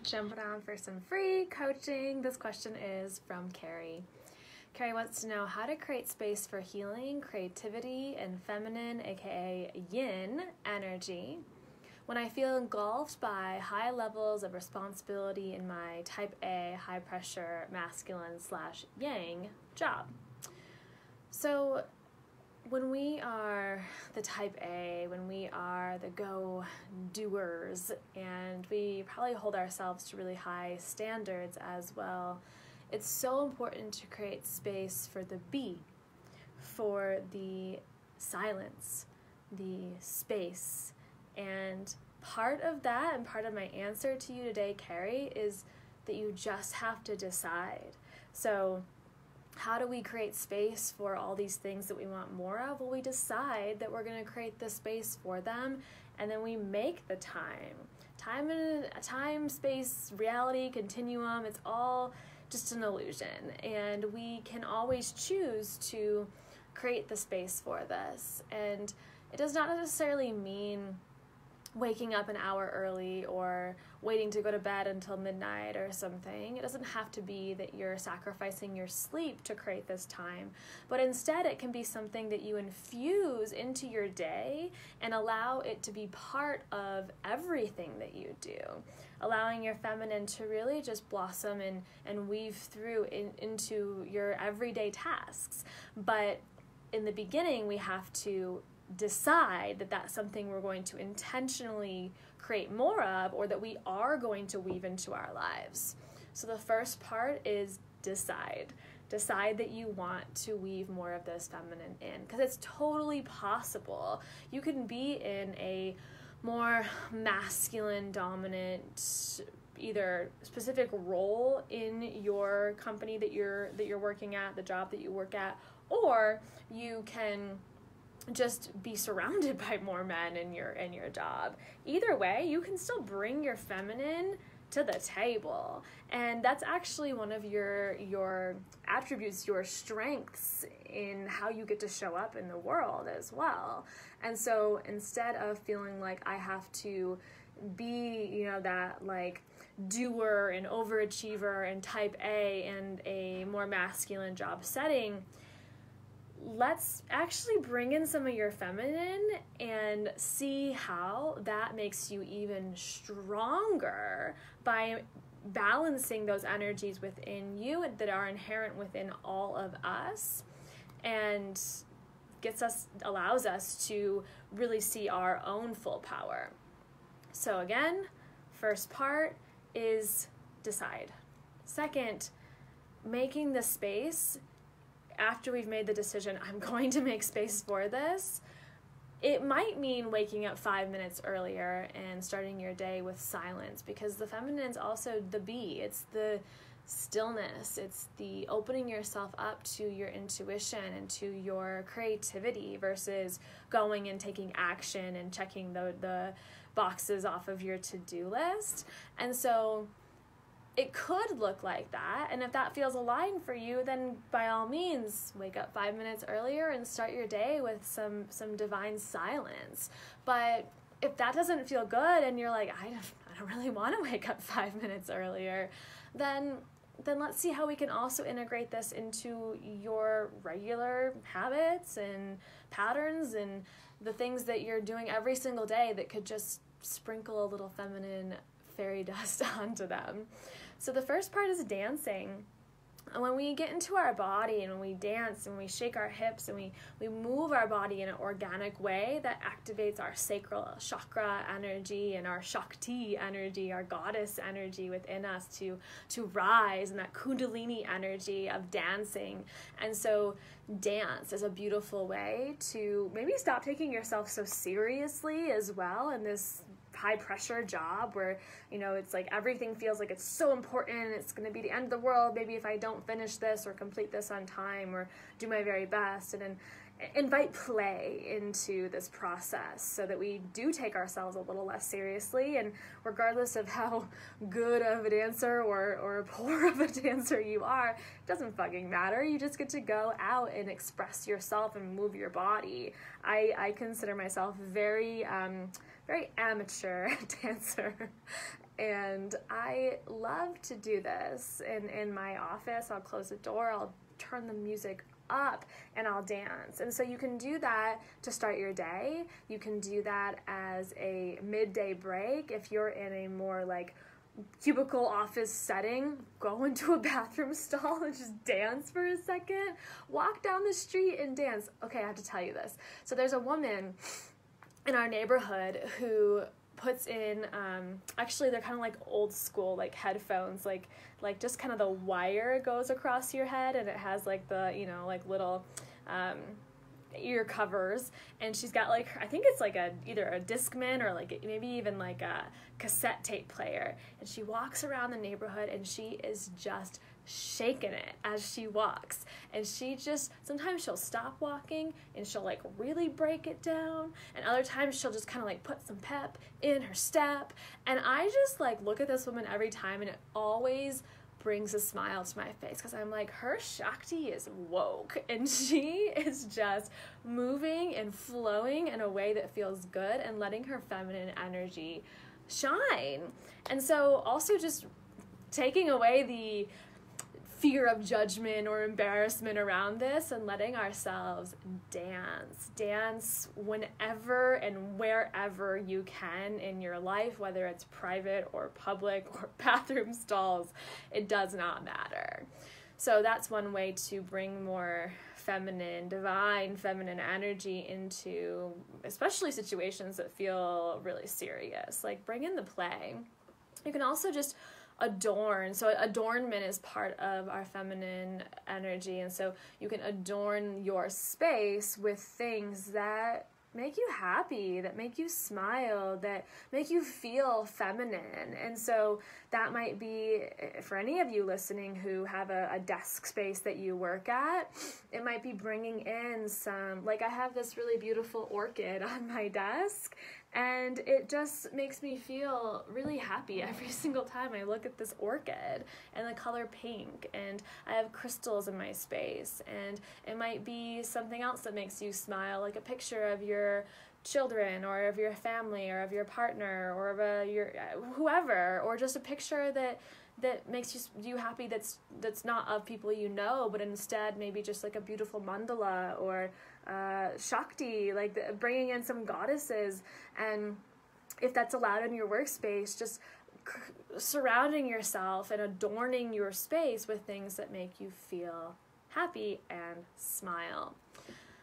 Jumping on for some free coaching. This question is from Carrie. Carrie wants to know how to create space for healing, creativity, and feminine, aka yin, energy when I feel engulfed by high levels of responsibility in my type A, high pressure, masculine/yang job. So when we are the type A, when we are the go-doers, and we probably hold ourselves to really high standards as well, it's so important to create space for the B, for the silence, the space. And part of that, and part of my answer to you today, Carrie, is that you just have to decide. So how do we create space for all these things that we want more of? Well, we decide that we're going to create the space for them, and then we make the time. Time, space, reality, continuum, it's all just an illusion. And we can always choose to create the space for this. And it does not necessarily mean waking up an hour early or waiting to go to bed until midnight or something. It doesn't have to be that you're sacrificing your sleep to create this time, but instead it can be something that you infuse into your day and allow it to be part of everything that you do, allowing your feminine to really just blossom and weave through into your everyday tasks. But in the beginning, we have to decide that that's something we're going to intentionally create more of, or that we are going to weave into our lives. So the first part is decide. Decide that you want to weave more of this feminine in, because it's totally possible. You can be in a more masculine dominant either specific role in your company that you're working at, the job that you work at, or you can just be surrounded by more men in your job. Either way, you can still bring your feminine to the table, and that's actually one of your attributes, your strengths in how you get to show up in the world as well. And so instead of feeling like I have to be, that like doer and overachiever and type A and a more masculine job setting, let's actually bring in some of your feminine and see how that makes you even stronger by balancing those energies within you that are inherent within all of us, and allows us to really see our own full power. So again, first part is decide. Second, making the space. After we've made the decision, I'm going to make space for this, it might mean waking up 5 minutes earlier and starting your day with silence, because the feminine's also the B. It's the stillness. It's the opening yourself up to your intuition and to your creativity versus going and taking action and checking the boxes off of your to-do list. And so it could look like that, and if that feels aligned for you, then by all means, wake up 5 minutes earlier and start your day with some divine silence. But if that doesn't feel good and you're like, I don't really want to wake up 5 minutes earlier, then let's see how we can also integrate this into your regular habits and patterns and the things that you're doing every single day that could just sprinkle a little feminine fairy dust onto them. So the first part is dancing. And when we get into our body and when we dance and we shake our hips and we move our body in an organic way, that activates our sacral chakra energy and our Shakti energy, our goddess energy within us to rise, and that kundalini energy of dancing. And so dance is a beautiful way to maybe stop taking yourself so seriously as well in this high pressure job where, it's like everything feels like it's so important, it's going to be the end of the world maybe if I don't finish this or complete this on time or do my very best. And then invite play into this process so that we do take ourselves a little less seriously, and regardless of how good of a dancer or poor of a dancer you are, it doesn't fucking matter. You just get to go out and express yourself and move your body. I consider myself very amateur dancer, And I love to do this. In my office, I'll close the door, I'll turn the music up, and I'll dance. And so you can do that to start your day. You can do that as a midday break. If you're in a more like cubicle office setting, go into a bathroom stall and just dance for a second. Walk down the street and dance. Okay, I have to tell you this. So there's a woman in our neighborhood who puts in, actually they're kind of like old school, like headphones, like just kind of the wire goes across your head, and it has like the, you know, like little ear covers, and she's got like, I think it's like either a Discman or like maybe even like a cassette tape player, and she walks around the neighborhood and she is just shaking it as she walks. And she just, sometimes she'll stop walking and she'll like really break it down, and other times she'll just kind of like put some pep in her step. And I just like look at this woman every time, and it always brings a smile to my face, because I'm like, her Shakti is woke, and she is just moving and flowing in a way that feels good and letting her feminine energy shine. And so also just taking away the fear of judgment or embarrassment around this, and letting ourselves dance whenever and wherever you can in your life, whether it's private or public or bathroom stalls, it does not matter. So that's one way to bring more feminine, divine feminine energy into especially situations that feel really serious. Like, bring in the play. You can also just adorn. So adornment is part of our feminine energy, and so you can adorn your space with things that make you happy, that make you smile, that make you feel feminine. And so that might be, for any of you listening who have a desk space that you work at, it might be bringing in some, like I have this really beautiful orchid on my desk, and it just makes me feel really happy every single time I look at this orchid, and the color pink, and I have crystals in my space. And it might be something else that makes you smile, like a picture of your children or of your family or of your partner or of your whoever, or just a picture that makes you happy, that's not of people you know, but instead maybe just like a beautiful mandala or Shakti, like bringing in some goddesses. And if that's allowed in your workspace, just surrounding yourself and adorning your space with things that make you feel happy and smile.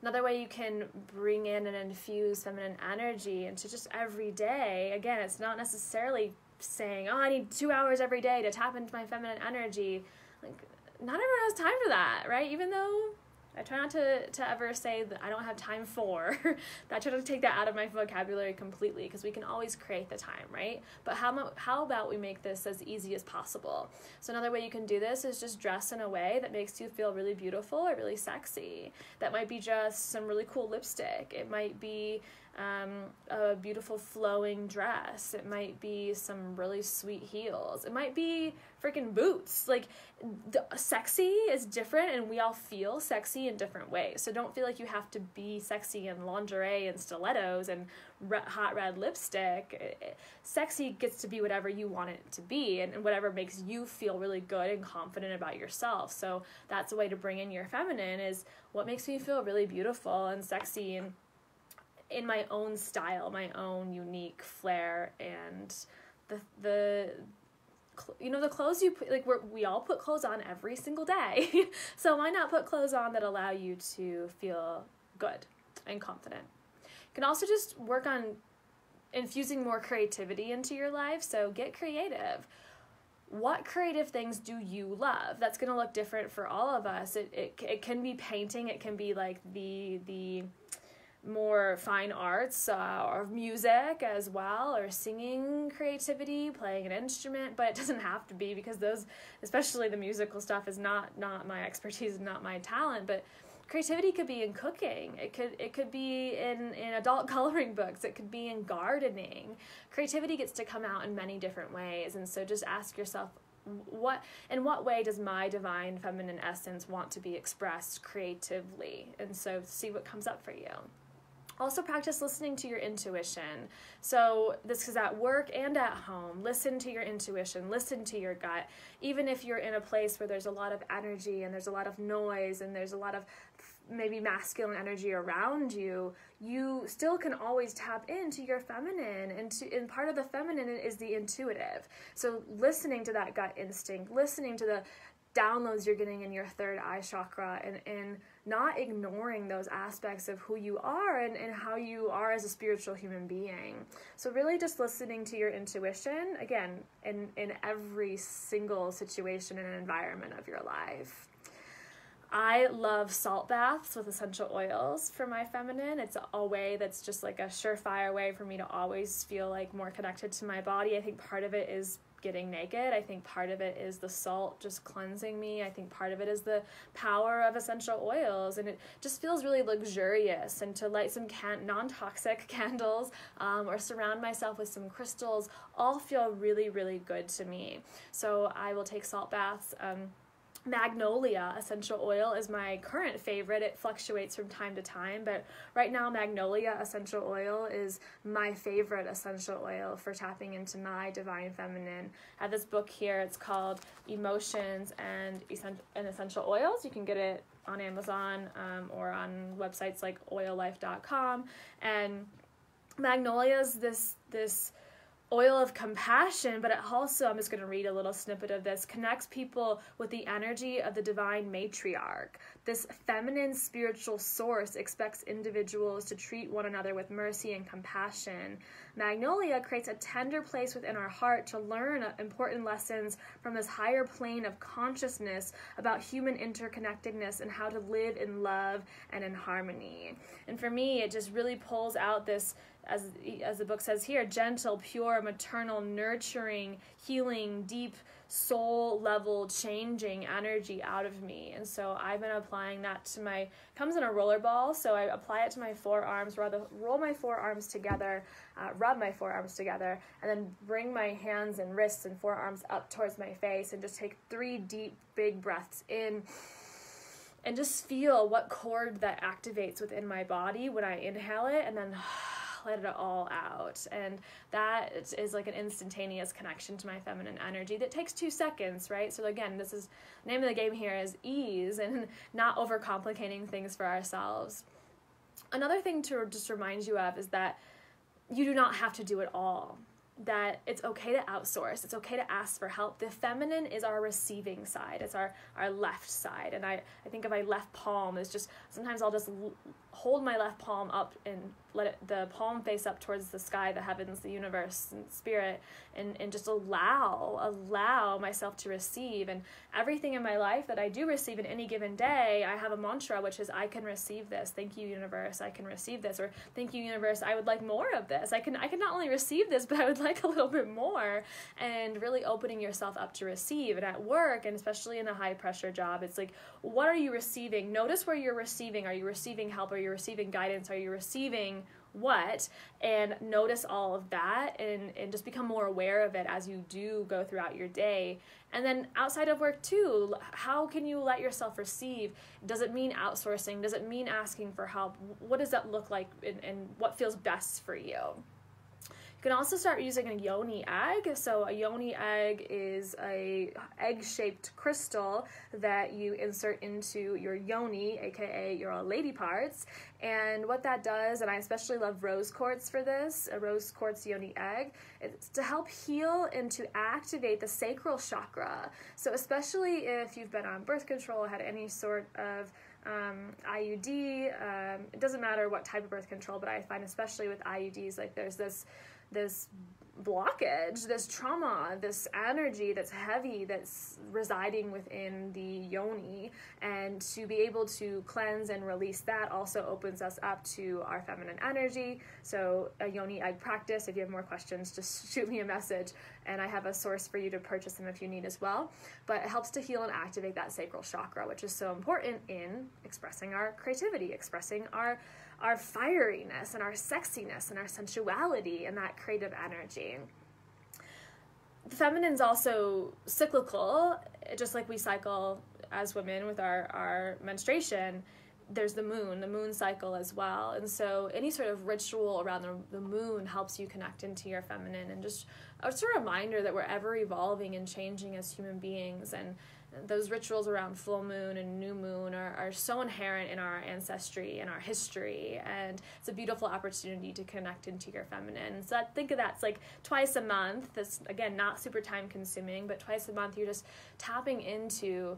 Another way you can bring in and infuse feminine energy into just every day, again, it's not necessarily saying, oh, I need 2 hours every day to tap into my feminine energy. Like, not everyone has time for that, right? Even though I try not to ever say that I don't have time for. I try to take that out of my vocabulary completely, because we can always create the time, right? But how about we make this as easy as possible? So another way you can do this is just dress in a way that makes you feel really beautiful or really sexy. That might be just some really cool lipstick. It might be a beautiful flowing dress. It might be some really sweet heels. It might be freaking boots. Like, sexy is different, and we all feel sexy in different ways. So don't feel like you have to be sexy in lingerie and stilettos and hot red lipstick. Sexy gets to be whatever you want it to be, and whatever makes you feel really good and confident about yourself. So that's a way to bring in your feminine, is what makes me feel really beautiful and sexy and in my own style, my own unique flair. And the clothes you put, like we all put clothes on every single day. So why not put clothes on that allow you to feel good and confident? You can also just work on infusing more creativity into your life. So get creative. What creative things do you love? That's going to look different for all of us. It can be painting. It can be like the more fine arts, or music as well, or singing creativity, playing an instrument. But it doesn't have to be, because those, especially the musical stuff, is not my expertise, not my talent. But creativity could be in cooking. It could be in adult coloring books. It could be in gardening. Creativity gets to come out in many different ways. And so just ask yourself, in what way does my divine feminine essence want to be expressed creatively? And so see what comes up for you. Also practice listening to your intuition. So this is at work and at home. Listen to your intuition, listen to your gut. Even if you're in a place where there's a lot of energy and there's a lot of noise and there's a lot of maybe masculine energy around you, you still can always tap into your feminine, and part of the feminine is the intuitive. So listening to that gut instinct, listening to the downloads you're getting in your third eye chakra, and not ignoring those aspects of who you are and how you are as a spiritual human being. So really just listening to your intuition, again, in every single situation and environment of your life. I love salt baths with essential oils for my feminine. It's a way that's just like a surefire way for me to always feel like more connected to my body. I think part of it is getting naked. I think part of it is the salt just cleansing me. I think part of it is the power of essential oils, and it just feels really luxurious. And to light some non-toxic candles or surround myself with some crystals all feel really, really good to me. So I will take salt baths. Magnolia essential oil is my current favorite. It fluctuates from time to time, but right now Magnolia essential oil is my favorite essential oil for tapping into my divine feminine. I have this book here. It's called Emotions and Essential Oils. You can get it on Amazon or on websites like oillife.com. And Magnolia is this oil of compassion, but it also, I'm just going to read a little snippet of this, connects people with the energy of the divine matriarch. This feminine spiritual source expects individuals to treat one another with mercy and compassion. Magnolia creates a tender place within our heart to learn important lessons from this higher plane of consciousness about human interconnectedness and how to live in love and in harmony. And for me, it just really pulls out this, as the book says here, gentle, pure, maternal, nurturing, healing, deep, soul-level, changing energy out of me. And so I've been applying that to my, comes in a roller ball, so I apply it to my forearms, roll my forearms together, rub my forearms together, and then bring my hands and wrists and forearms up towards my face and just take 3 deep, big breaths in. And just feel what chord that activates within my body when I inhale it, and then let it all out. And that is like an instantaneous connection to my feminine energy that takes 2 seconds, right? So again, this is, the name of the game here is ease and not overcomplicating things for ourselves. Another thing to just remind you of is that you do not have to do it all. That it's okay to outsource. It's okay to ask for help. The feminine is our receiving side. It's our left side. And I think of my left palm as just, sometimes I'll just hold my left palm up and let the palm face up towards the sky, the heavens, the universe, and spirit, and just allow myself to receive. And everything in my life that I do receive in any given day, I have a mantra, which is, I can receive this. Thank you, universe. I can receive this. Or thank you, universe. I would like more of this. I can not only receive this, but I would like a little bit more. And really opening yourself up to receive. And at work, and especially in a high pressure job, it's like, what are you receiving? Notice where you're receiving. Are you receiving help? Are you receiving guidance? Are you receiving what? And notice all of that, and just become more aware of it as you do go throughout your day. And then outside of work too, how can you let yourself receive? Does it mean outsourcing? Does it mean asking for help? What does that look like, and what feels best for you? You can also start using a yoni egg. So a yoni egg is a egg-shaped crystal that you insert into your yoni, aka your lady parts. And what that does, and I especially love rose quartz for this, a rose quartz yoni egg, it's to help heal and to activate the sacral chakra. So especially if you've been on birth control, had any sort of IUD, it doesn't matter what type of birth control, but I find especially with IUDs, like there's this blockage, this trauma, this energy that's heavy that's residing within the yoni, and to be able to cleanse and release that also opens us up to our feminine energy. So a yoni egg practice, if you have more questions, just shoot me a message, and I have a source for you to purchase them if you need as well. But it helps to heal and activate that sacral chakra, which is so important in expressing our creativity, expressing our fieriness and our sexiness and our sensuality and that creative energy. The feminine's also cyclical, just like we cycle as women with our menstruation. there's the moon cycle as well. And so any sort of ritual around the moon helps you connect into your feminine, and just it's a reminder that we're ever evolving and changing as human beings. And those rituals around full moon and new moon are so inherent in our ancestry and our history, and it's a beautiful opportunity to connect into your feminine. So think of that, it's like twice a month. That's, again, not super time consuming, but twice a month you're just tapping into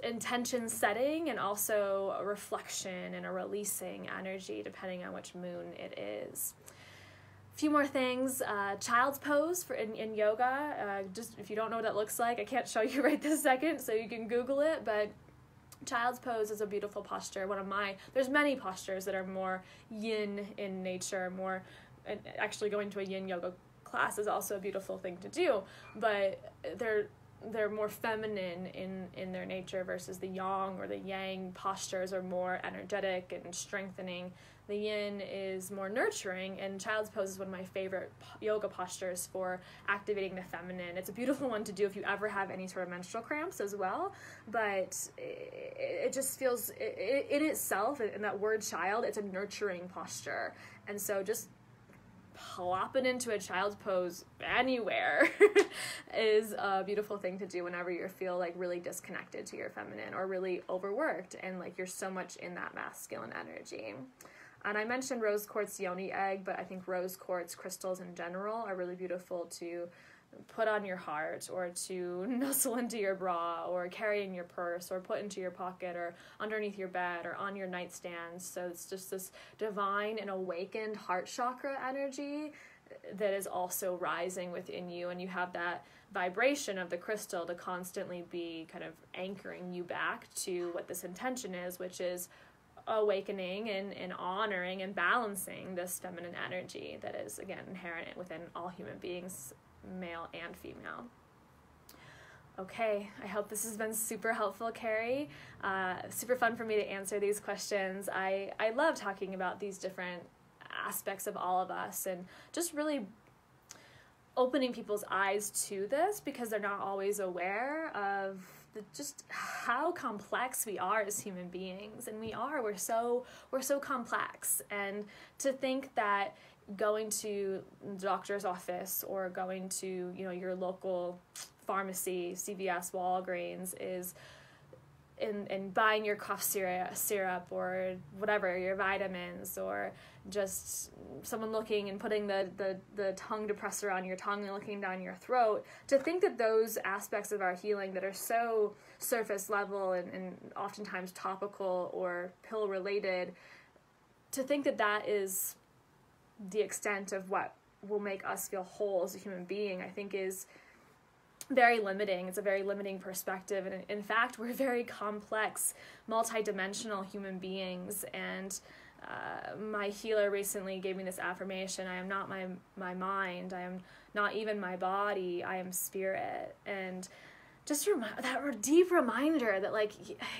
intention setting, and also a reflection and a releasing energy depending on which moon it is. A few more things. Child's pose in yoga. Just if you don't know what that looks like, I can't show you right this second, so you can Google it, but child's pose is a beautiful posture. There's many postures that are more yin in nature, and actually going to a yin yoga class is also a beautiful thing to do, but they're more feminine in their nature, versus the yang or the yang postures are more energetic and strengthening. The yin is more nurturing, and child's pose is one of my favorite yoga postures for activating the feminine. It's a beautiful one to do if you ever have any sort of menstrual cramps as well, but it just feels, in itself, in that word child, it's a nurturing posture. And so just plopping into a child's pose anywhere is a beautiful thing to do whenever you feel like really disconnected to your feminine, or really overworked and like you're so much in that masculine energy. And I mentioned rose quartz yoni egg, but I think rose quartz crystals in general are really beautiful to put on your heart, or to nuzzle into your bra, or carry in your purse, or put into your pocket, or underneath your bed, or on your nightstand. So it's just this divine and awakened heart chakra energy that is also rising within you, and you have that vibration of the crystal to constantly be kind of anchoring you back to what this intention is, which is awakening and honoring and balancing this feminine energy that is, again, inherent within all human beings, male and female. Okay, I hope this has been super helpful, Carrie. Super fun for me to answer these questions. I love talking about these different aspects of all of us, and just really opening people's eyes to this, because they're not always aware of just how complex we are as human beings. And we're so complex. And to think that going to the doctor's office, or going to, your local pharmacy, CVS, Walgreens, is and buying your cough syrup or whatever, your vitamins, or just someone looking and putting the tongue depressor on your tongue and looking down your throat, to think that those aspects of our healing that are so surface level and oftentimes topical or pill related, to think that that is the extent of what will make us feel whole as a human being, I think is very limiting. It's a very limiting perspective. And in fact, we're very complex, multidimensional human beings. And my healer recently gave me this affirmation: I am not my mind. I am not even my body. I am spirit. And just that deep reminder that, like,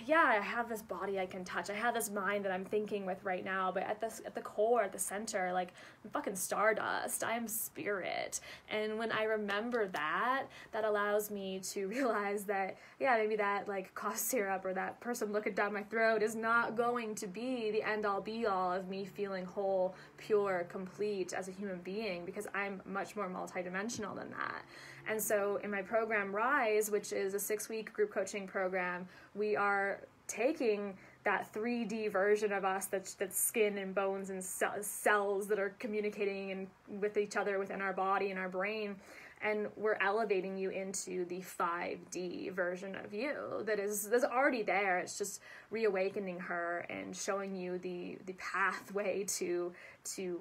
yeah, I have this body I can touch. I have this mind that I'm thinking with right now, but at the core, at the center, like, I'm fucking stardust. I am spirit. And when I remember that allows me to realize that, yeah, maybe that, like, cough syrup or that person looking down my throat is not going to be the end-all be-all of me feeling whole, pure, complete as a human being, because I'm much more multidimensional than that. And so in my program Rise, which is a 6-week group coaching program, we are taking that 3D version of us that's skin and bones and cells that are communicating and with each other within our body and our brain, and we're elevating you into the 5D version of you that's already there. It's just reawakening her and showing you the pathway to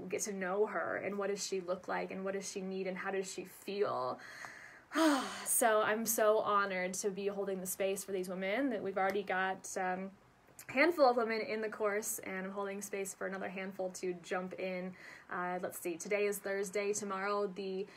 get to know her, and what does she look like, and what does she need, and how does she feel. So I'm so honored to be holding the space for these women. That we've already got a handful of women in the course, and I'm holding space for another handful to jump in. Let's see, today is Thursday. Tomorrow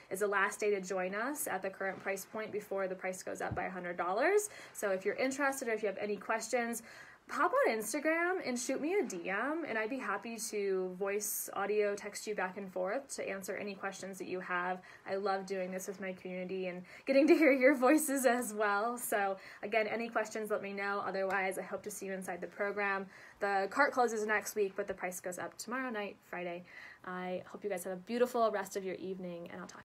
is the last day to join us at the current price point before the price goes up by $100. So if you're interested, or if you have any questions, Hop on Instagram and shoot me a DM, and I'd be happy to voice, audio, text you back and forth to answer any questions that you have. I love doing this with my community and getting to hear your voices as well. So again, any questions, let me know. Otherwise, I hope to see you inside the program. The cart closes next week, but the price goes up tomorrow night, Friday. I hope you guys have a beautiful rest of your evening, and I'll talk to you.